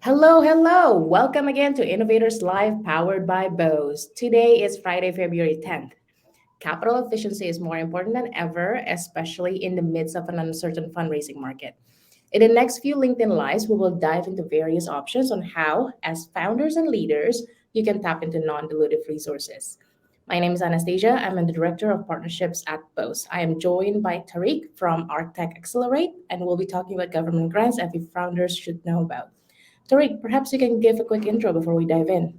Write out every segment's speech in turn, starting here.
Hello, hello. Welcome again to Innovators Live powered by Boast. Today is Friday, February 10th. Capital efficiency is more important than ever, especially in the midst of an uncertain fundraising market. In the next few LinkedIn Lives, we will dive into various options on how, as founders and leaders, you can tap into non dilutive resources. My name is Anastasia. I'm the Director of Partnerships at Boast. I am joined by Tarig from Arctech Accelerate, and we'll be talking about government grants every founders should know about. Tarik, perhaps you can give a quick intro before we dive in.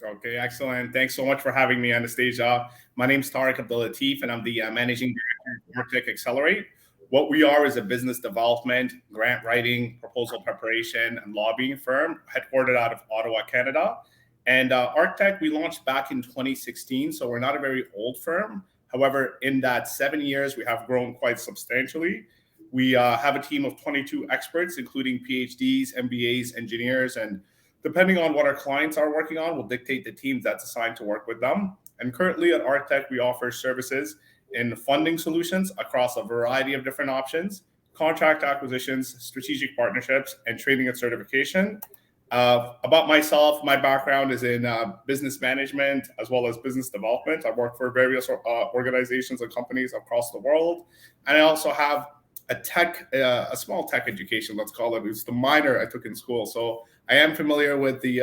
Okay, excellent. Thanks so much for having me, Anastasia. My name's Tarig Abdellatief, and I'm the Managing Director of Arctech Accelerate. What we are is a business development, grant writing, proposal preparation, and lobbying firm headquartered out of Ottawa, Canada. And Arctech, we launched back in 2016, so we're not a very old firm. However, in that 7 years, we have grown quite substantially. We have a team of 22 experts, including PhDs, MBAs, engineers, and depending on what our clients are working on, will dictate the teams that's assigned to work with them. And currently at Arctech, we offer services in funding solutions across a variety of different options, contract acquisitions, strategic partnerships, and training and certification. About myself, my background is in business management as well as business development. I've worked for various organizations and companies across the world. And I also have a small tech education, let's call it. It's the minor I took in school. So I am familiar with the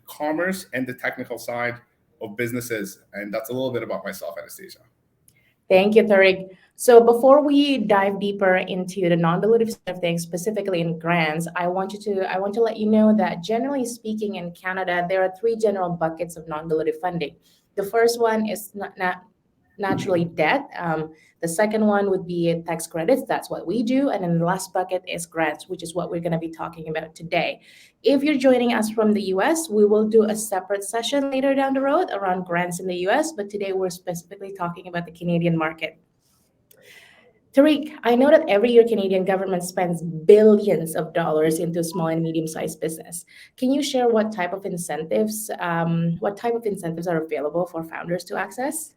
commerce and the technical side of businesses. And that's a little bit about myself, Anastasia. Thank you, Tarik. So before we dive deeper into the non-dilutive side of things, specifically in grants, I want to let you know that generally speaking in Canada, there are three general buckets of non-dilutive funding. The first one is not naturally debt. The second one would be tax credits. That's what we do. And then the last bucket is grants, which is what we're going to be talking about today. If you're joining us from the US, we will do a separate session later down the road around grants in the US. But today we're specifically talking about the Canadian market. Tariq, I know that every year Canadian government spends billions of dollars into small and medium-sized business. Can you share what type of incentives are available for founders to access?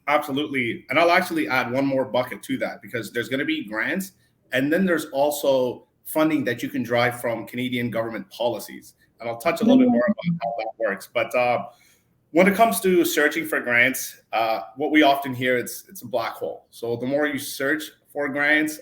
Absolutely. And I'll actually add one more bucket to that because there's going to be grants. And then there's also funding that you can drive from Canadian government policies. And I'll touch a little bit more about how that works. But when it comes to searching for grants, what we often hear it's a black hole. So the more you search for grants,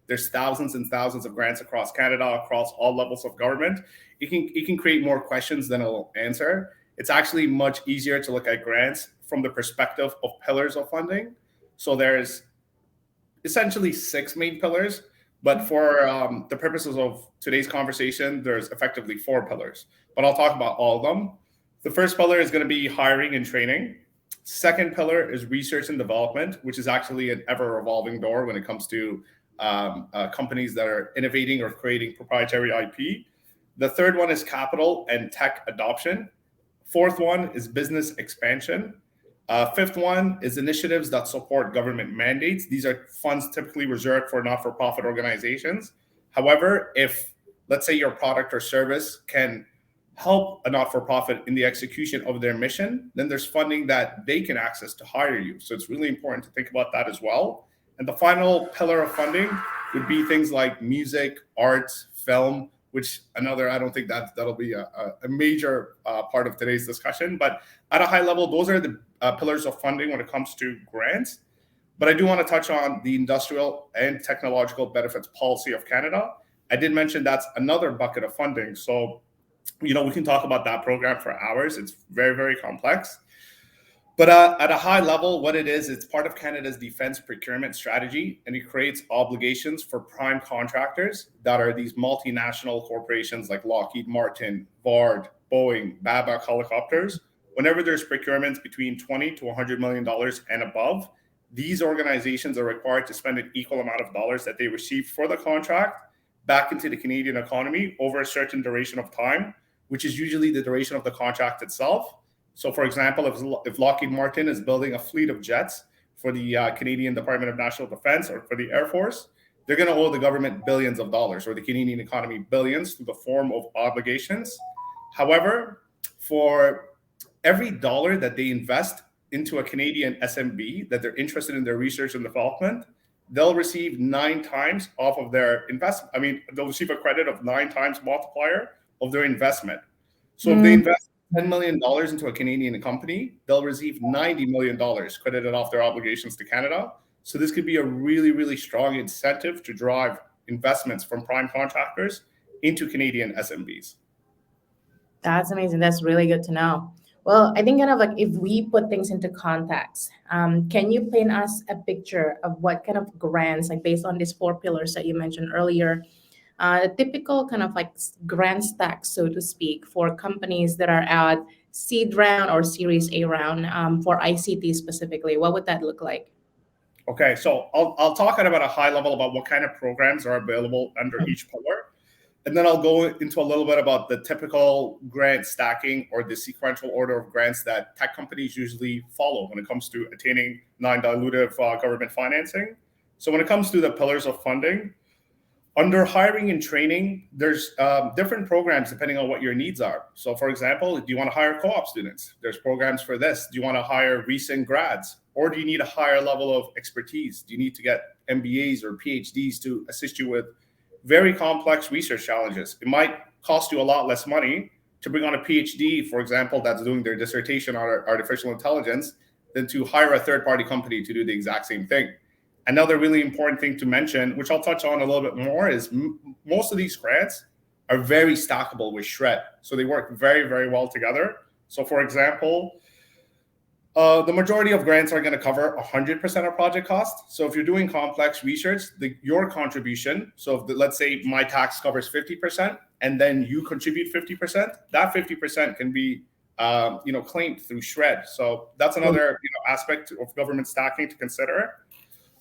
there's thousands and thousands of grants across Canada, across all levels of government. It can create more questions than it'll answer. It's actually much easier to look at grants from the perspective of pillars of funding. So there's essentially six main pillars, but for the purposes of today's conversation, there's effectively four pillars. But I'll talk about all of them. The first pillar is going to be hiring and training. Second pillar is research and development, which is actually an ever-evolving door when it comes to companies that are innovating or creating proprietary IP. The third one is capital and tech adoption. Fourth one is business expansion. Fifth one is initiatives that support government mandates. These are funds typically reserved for not-for-profit organizations. However, if, let's say, your product or service can help a not-for-profit in the execution of their mission, then there's funding that they can access to hire you. So it's really important to think about that as well. And the final pillar of funding would be things like music, arts, film, which I don't think that'll be a major part of today's discussion. But at a high level, those are the pillars of funding when it comes to grants. But I do want to touch on the industrial and technological benefits policy of Canada. I did mention that's another bucket of funding. So, we can talk about that program for hours. It's very, very complex. But at a high level, what it is, it's part of Canada's defense procurement strategy, and it creates obligations for prime contractors that are these multinational corporations like Lockheed Martin, Vard, Boeing, Babcock helicopters. Whenever there's procurements between $20 to $100 million and above, these organizations are required to spend an equal amount of dollars that they received for the contract back into the Canadian economy over a certain duration of time, which is usually the duration of the contract itself. So, for example, if Lockheed Martin is building a fleet of jets for the Canadian Department of National Defense or for the Air Force, they're going to owe the government billions of dollars, or the Canadian economy billions, through the form of obligations. However, for every dollar that they invest into a Canadian SMB that they're interested in their research and development, they'll receive 9 times off of their investment. They'll receive a credit of 9 times multiplier of their investment. So if they invest $10 million into a Canadian company, they'll receive $90 million credited off their obligations to Canada. So this could be a really, really strong incentive to drive investments from prime contractors into Canadian SMBs. That's amazing. That's really good to know. Well, I think kind of like if we put things into context, can you paint us a picture of what kind of grants, like based on these four pillars that you mentioned earlier, the typical kind of like grant stack, so to speak, for companies that are at seed round or Series A round for ICT specifically? What would that look like? Okay, so I'll talk at about a high level about what kind of programs are available under each pillar. And then I'll go into a little bit about the typical grant stacking or the sequential order of grants that tech companies usually follow when it comes to attaining non-dilutive government financing. So when it comes to the pillars of funding, under hiring and training, there's different programs depending on what your needs are. So for example, do you want to hire co-op students? There's programs for this. Do you want to hire recent grads? Or do you need a higher level of expertise? Do you need to get MBAs or PhDs to assist you with very complex research challenges? It might cost you a lot less money to bring on a PhD, for example, that's doing their dissertation on artificial intelligence than to hire a third-party company to do the exact same thing. Another really important thing to mention, which I'll touch on a little bit more, is most of these grants are very stackable with SR&ED. So they work very, very well together. So for example, the majority of grants are going to cover 100% of project cost. So if you're doing complex research, your contribution, so if let's say my tax covers 50% and then you contribute 50%, that 50% can be claimed through SR&ED. So that's another aspect of government stacking to consider.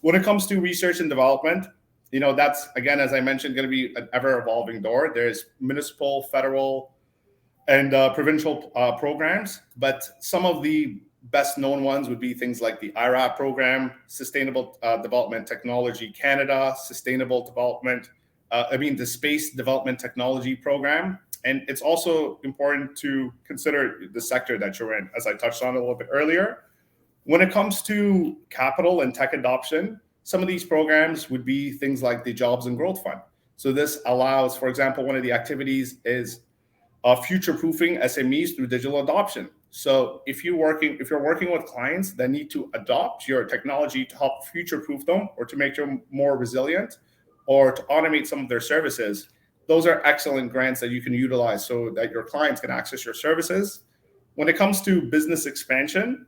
When it comes to research and development, that's, again, as I mentioned, going to be an ever-evolving door. There's municipal, federal, and provincial programs, but some of the best known ones would be things like the IRAP program, Sustainable Development Technology Canada, Sustainable Development, the Space Development Technology Program. And it's also important to consider the sector that you're in, as I touched on a little bit earlier. When it comes to capital and tech adoption, some of these programs would be things like the Jobs and Growth Fund. So this allows, for example, one of the activities is future-proofing SMEs through digital adoption. So if you're working with clients that need to adopt your technology to help future-proof them or to make them more resilient or to automate some of their services, those are excellent grants that you can utilize so that your clients can access your services. When it comes to business expansion,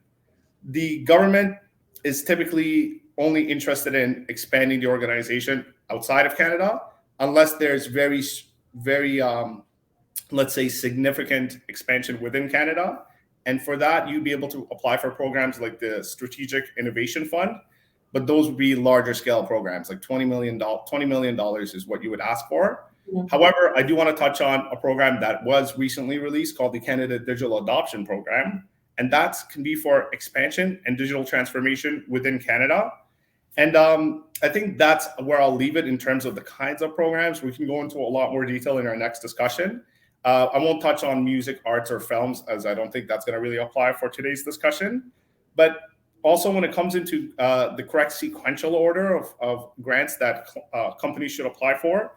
the government is typically only interested in expanding the organization outside of Canada, unless there's very, very, let's say, significant expansion within Canada. And for that, you'd be able to apply for programs like the Strategic Innovation Fund, but those would be larger scale programs, like $20 million is what you would ask for. Mm-hmm. However, I do want to touch on a program that was recently released called the Canada Digital Adoption Program. And that can be for expansion and digital transformation within Canada. And I think that's where I'll leave it in terms of the kinds of programs. We can go into a lot more detail in our next discussion. I won't touch on music, arts, or films, as I don't think that's going to really apply for today's discussion. But also when it comes into the correct sequential order of grants that companies should apply for,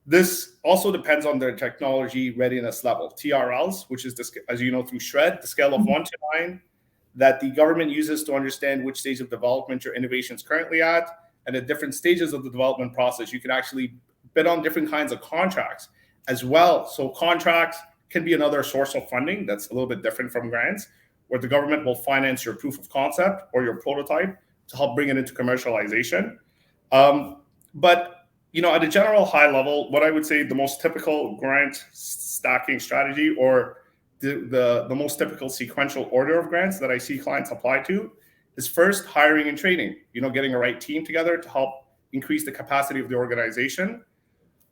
this also depends on their technology readiness level, TRLs, which is, as you know, through SR&ED, the scale of 1 to 9, that the government uses to understand which stage of development your innovation is currently at. And at different stages of the development process, you can actually bid on different kinds of contracts as well. So contracts can be another source of funding that's a little bit different from grants, where the government will finance your proof of concept or your prototype to help bring it into commercialization. But at a general high level, what I would say the most typical grant stacking strategy or the most typical sequential order of grants that I see clients apply to is first hiring and training, getting a right team together to help increase the capacity of the organization.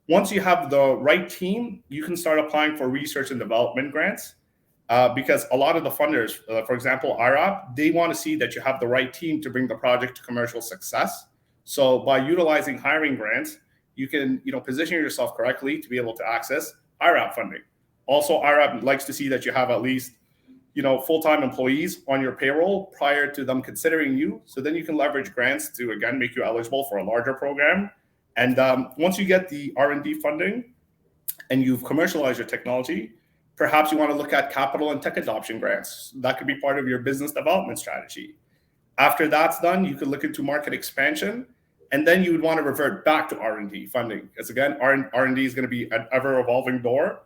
Once you have the right team, you can start applying for research and development grants because a lot of the funders, for example, IRAP, they want to see that you have the right team to bring the project to commercial success. So by utilizing hiring grants, you can position yourself correctly to be able to access IRAP funding. Also, IRAP likes to see that you have at least full-time employees on your payroll prior to them considering you. So then you can leverage grants to, again, make you eligible for a larger program. And once you get the R&D funding and you've commercialized your technology, perhaps you want to look at capital and tech adoption grants. That could be part of your business development strategy. After that's done, you could look into market expansion, and then you would want to revert back to R&D funding. Because again, R&D is going to be an ever-evolving door.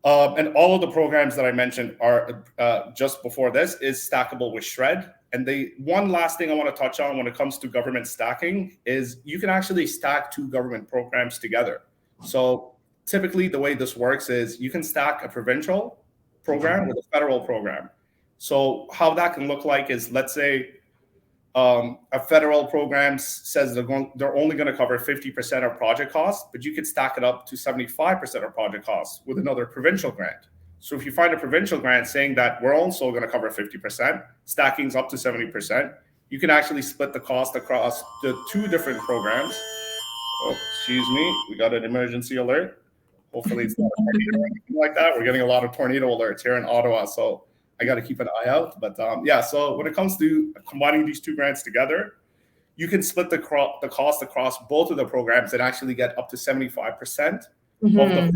And all of the programs that I mentioned are just before this is stackable with SR&ED. And the one last thing I want to touch on when it comes to government stacking is you can actually stack two government programs together. So typically the way this works is you can stack a provincial program with a federal program. So how that can look like is, let's say a federal program says they're only going to cover 50% of project costs, but you could stack it up to 75% of project costs with another provincial grant. So if you find a provincial grant saying that we're also going to cover 50%, stacking's up to 70%, you can actually split the cost across the two different programs. Oh, excuse me, we got an emergency alert. Hopefully it's not a tornado or anything like that. We're getting a lot of tornado alerts here in Ottawa, so I got to keep an eye out. But yeah, so when it comes to combining these two grants together, you can split the cost across both of the programs and actually get up to 75% of the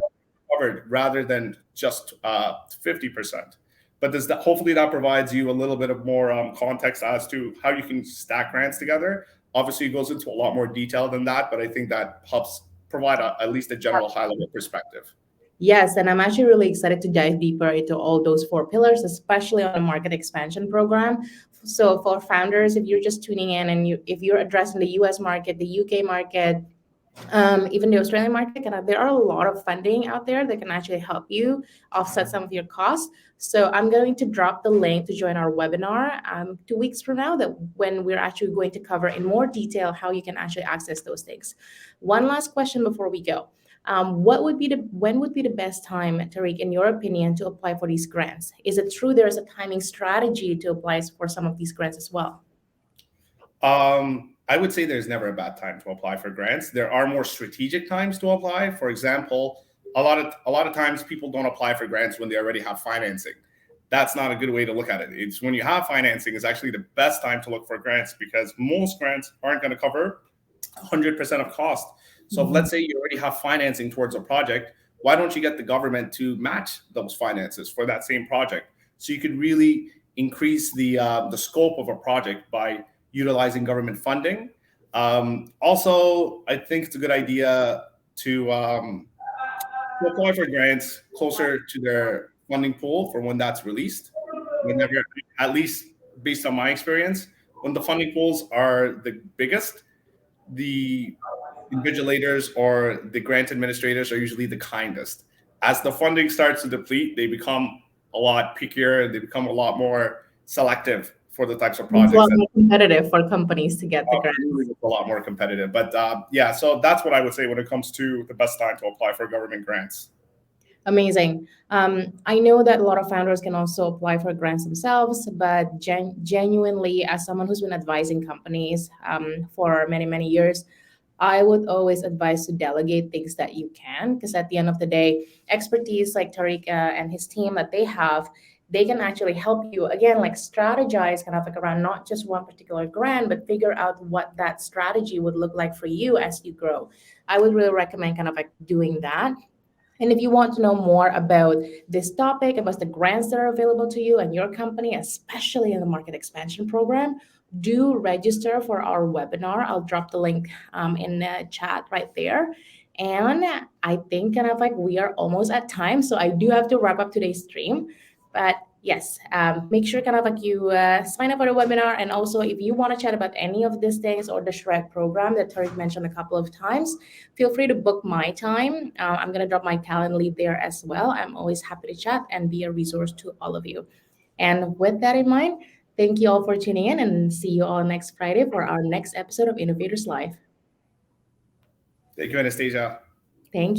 covered rather than just 50%. But hopefully that provides you a little bit of more context as to how you can stack grants together. Obviously, it goes into a lot more detail than that, but I think that helps provide at least a general high-level perspective. Yes, and I'm actually really excited to dive deeper into all those four pillars, especially on the market expansion program. So for founders, if you're just tuning in and if you're addressing the US market, the UK market, even the Australian market, there are a lot of funding out there that can actually help you offset some of your costs. So I'm going to drop the link to join our webinar 2 weeks from now, when we're actually going to cover in more detail how you can actually access those things. One last question before we go. When would be the best time, Tarig, in your opinion, to apply for these grants? Is it true there is a timing strategy to apply for some of these grants as well? I would say there's never a bad time to apply for grants. There are more strategic times to apply. For example, a lot of times people don't apply for grants when they already have financing. That's not a good way to look at it. It's when you have financing is actually the best time to look for grants, because most grants aren't going to cover 100% of cost. So if, let's say you already have financing towards a project, why don't you get the government to match those finances for that same project? So you could really increase the scope of a project by utilizing government funding. Also, I think it's a good idea to apply for grants closer to their funding pool for when that's released. Whenever, at least based on my experience, when the funding pools are the biggest, the invigilators or the grant administrators are usually the kindest. As the funding starts to deplete, they become a lot pickier, they become a lot more selective for the types of projects. It's a lot more competitive for companies to get the grants. A lot more competitive. But yeah, so that's what I would say when it comes to the best time to apply for government grants. Amazing. I know that a lot of founders can also apply for grants themselves, but genuinely, as someone who's been advising companies for many, many years, I would always advise to delegate things that you can, because at the end of the day, expertise like Tarig and his team that they have, they can actually help you, again, like strategize around not just one particular grant, but figure out what that strategy would look like for you as you grow. I would really recommend doing that. And if you want to know more about this topic, about the grants that are available to you and your company, especially in the market expansion program, do register for our webinar. I'll drop the link in the chat right there. And I think we are almost at time, so I do have to wrap up today's stream. But yes, make sure you sign up for the webinar. And also, if you want to chat about any of these things or the SR&ED program that Tarig mentioned a couple of times, feel free to book my time. I'm going to drop my Calendly there as well. I'm always happy to chat and be a resource to all of you. And with that in mind, thank you all for tuning in, and see you all next Friday for our next episode of Innovators Live. Thank you, Anastasia. Thank you.